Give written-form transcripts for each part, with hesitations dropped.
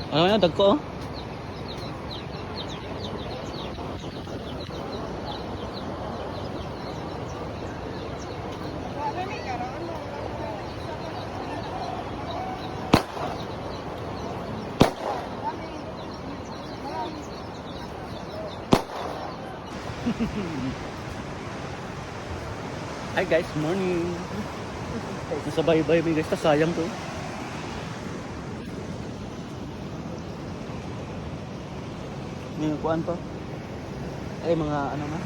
Ano yan, dagko oh. Hi guys, morning. Nasa baybay may guys, sayang to. May kuan pa. Ay mga ano na.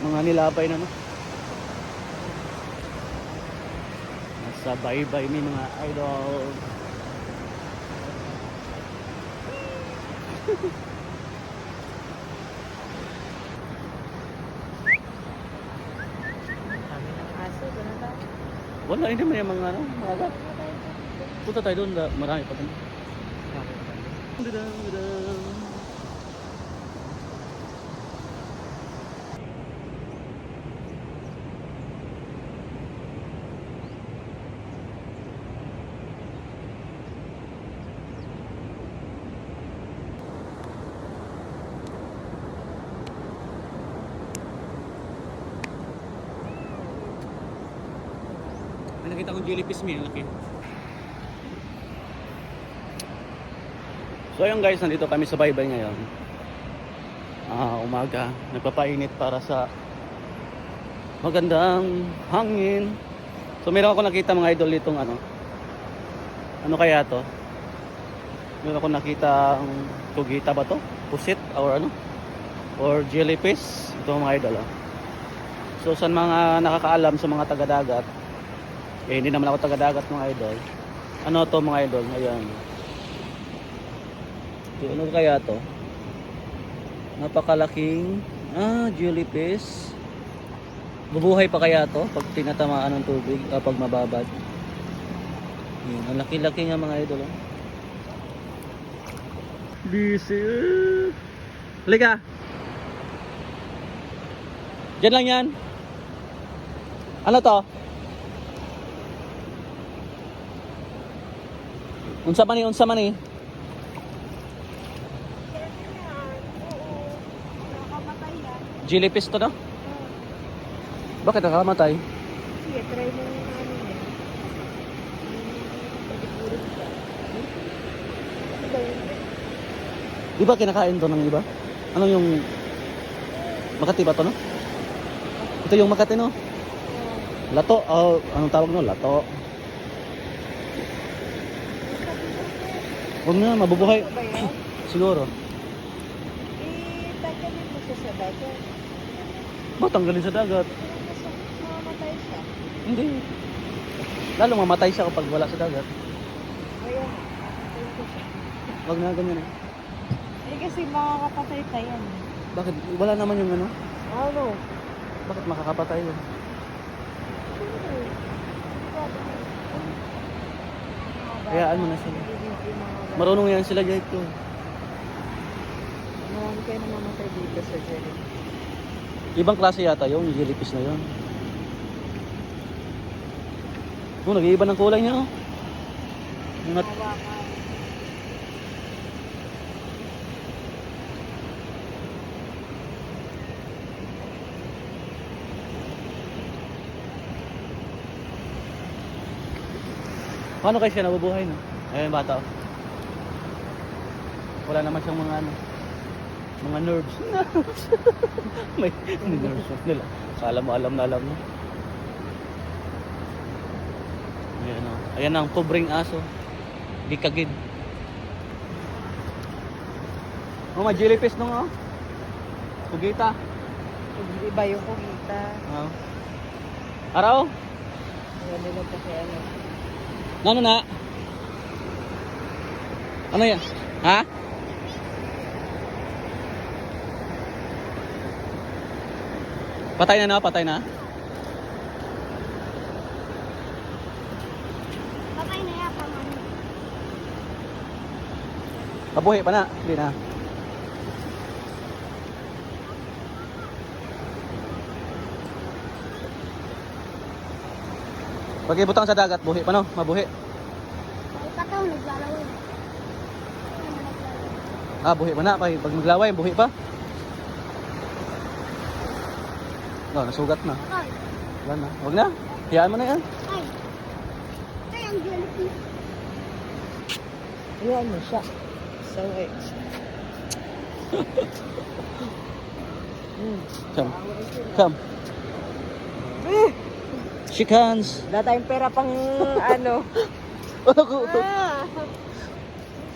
Mga nilabay na no. Nasa baybay may mga idol. Wala, hindi may mga ano, mga gat. Punta tayo doon, marami pa doon. May nakita kong jellyfish may laki. So ayun guys, nandito kami sa baybay ngayon. Umaga, nagpapainit para sa magandang hangin. So meron ako nakita mga idol ditong ano kaya to? Meron ako nakita tugita ba to? Pusit or ano? Or jellyfish. Ito mga idol. So sa mga nakakaalam sa mga taga-dagat, hindi naman ako taga-dagat mga idol. Ano to mga idol? Ayan. Ano kaya to? Napakalaking jellyfish. Bubuhay pa kaya to pag tinatamaan ng tubig, pag mababad. Ayan, ang laki-laki nga mga idol. Busy. Halika. Diyan lang yan. Ano to? Unsa man ni, unsa man ni? Jellyfish to no? Bakit nakamatay? Sige, try mo yung ano yun. Di ba kinakain to ng iba? Ano yung Makati ba to no? Ito yung Makati no? Lato, anong tawag no? Lato. Huwag na, mabubuhay. Siguro. Tanggalin mo siya sa dagat. Ba't tanggalin sa dagat? Mamamatay siya. Hindi. Lalong mamatay siya kapag wala sa dagat. Ayun. Huwag na ganyan eh. Kasi makakapatay tayo. Bakit? Wala naman yung ano? Ano? Bakit makakapatay yun? Hayaan mo na sila. Marunong yan sila guys ko. Marami kayo namamatay dito sa jelly. Ibang klase yata yung jellyfish na yun. Nag-iiba ng kulay niya oh. Hawakan. Paano kayo siya nabubuhay no? Ayun bata oh. Wala naman siyang mga nerves. May nerves nila. Kala mo alam na alam mo. Ayan o. Ayan ang pobreng aso. Gikagid. Oh, may jellyfish nung oh. Kugita. Iba yung kumita. Oh. Araw? Ayan nila kasi ano. Ano na? Ano yan? Ha? Patay na na? Patay na? Patay na yan, pamano. Kabuhi pa na? Hindi na. Pag ibutang sa dagat, buhi pa no? Mabuhi. Ipataw, naglalawin. Ah, buhi pa na. Pag maglaway, buhi pa. No, nasugat na. Ay, Wala na. Huwag na. Hayaan mo na yan. ay. Ay, ang jellyfish. Ayan mo siya. So, Come. Come. Shake hands. wala tayong pera pang ano.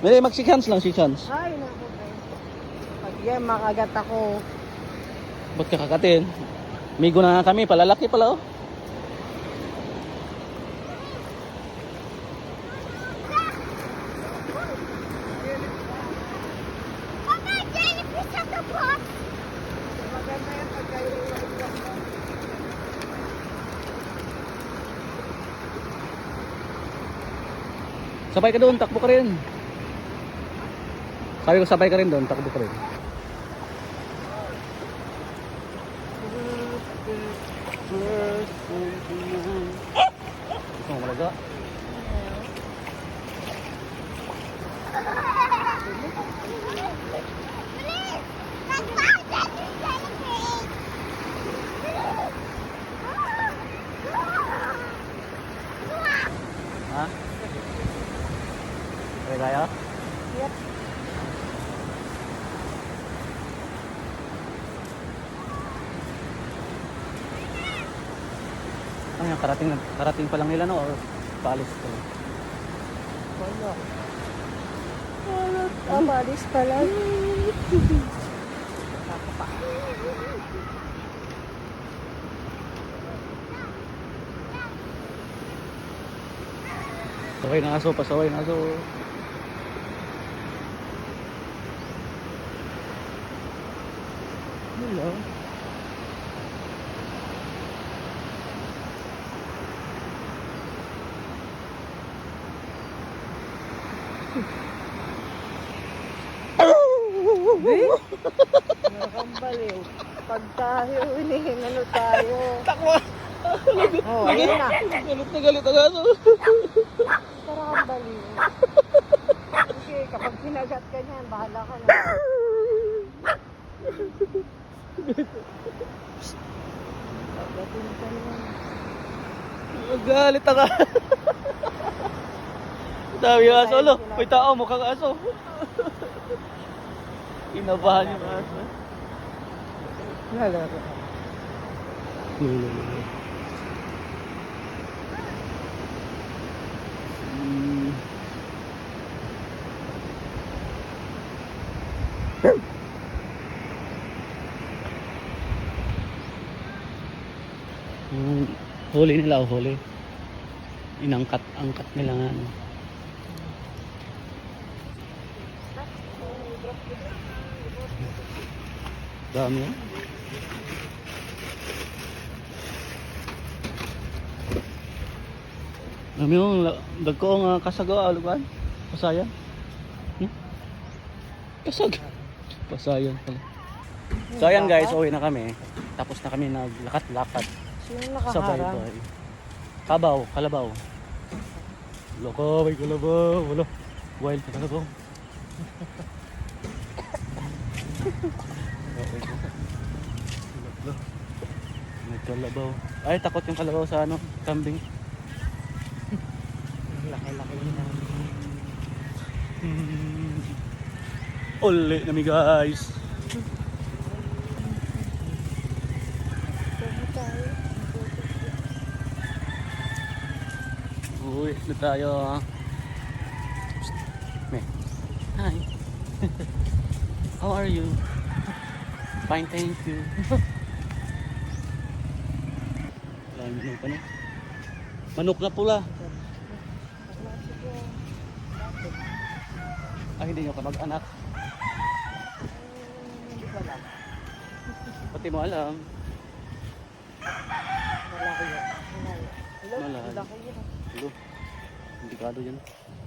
May mag-shake hands lang, shake hands. Ay, naku. Pag yan, makagat ako. Ba't ka kakatin? Migo na nga kami, palalaki pala oh. Papa, jellyfish sa tapos. Maganda yan pag kayo. Sabay ka doon, takbo ka rin. Sabi ko sabay ka rin doon, takbo ka rin. Ito malaga. Ha? Kaya? Yep. Ano yan, karating pa lang nila no? Or paalis pa lang? Wala. Wala. Balis pala. Pasaway ng aso, pasaway ng aso. Hello. Nakakambaliw. Pag tayo, ano tayo. Takbo! Oh, ayun na. Galit na galit ang aso. Nakakambaliw. Kasi kapag kinagat ka niyan, bahala ka na. Pagdating ka naman. Galit ang aso. Dami yung aso, lo. May tao, mukhang aso. Inabahan yung aso. Nalaro. Huli nila o huli. Angkat nila nga. Ano. Dami yan. Dami yung dagko ang kasagawa, alugan. Pasayan. Kasag. Pasayan pala. So ayan guys, uwi na kami. Tapos na kami naglakad-lakad Sino sa nakaharang? baybay. Kabaw, kalabaw. Loko, may kalabaw. Wala. Wild na kalabaw. May kalabaw. Ay, takot yung kalabaw sa ano, kambing. Laki-laki na. Uli nami guys. Uwi na tayo. Psst. Me. Hi. How are you? Fine, thank you. Wala yung manok na. Manok na pula. Ah, hindi nyo ka mag-anak. Hindi ko alam. Pati mo alam. Malaki yun. Hello? Malaki. Malaki yun. Hello. Indikado yan.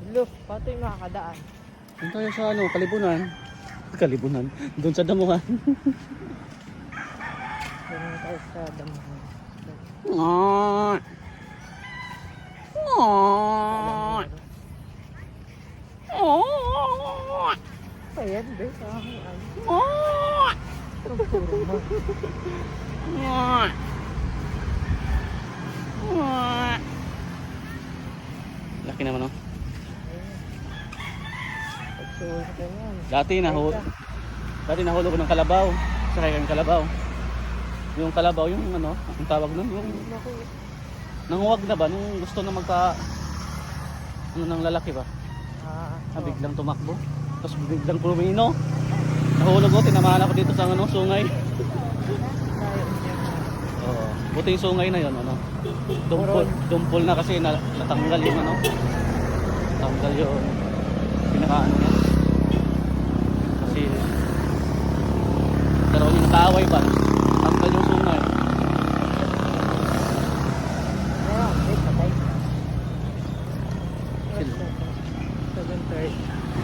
Hello? Pato yung makakadaan. Doon tayo sa ano, Kalibunan. Kalibunan. Doon sa Damuhan. Doon tayo sa damuhan. Aww. Aww. Aww. pa yan, be. Ay, Oh! puro mo. Oh! Oh! Laki naman, oh. Pagsuwin ka yan. Dati nahulog ko ng kalabaw. Sakay kang kalabaw. Yung kalabaw, yung ano, ang tawag nun, yung Naku. nanguwag na ba? Nung gusto na magka, ano ng lalaki ba? Biglang tumakbo. Tapos biglang pumino. Nahulog ko, tinamahan ako dito sa ano, sungay. Oo. Buti yung sungay na yon, ano. Dumpol na kasi natanggal yung ano. Natanggal yung pinakaano niya. Kasi karoon yung kaaway ba? Natanggal yung sungay. Ayan, be, patay. Sila. 7:30.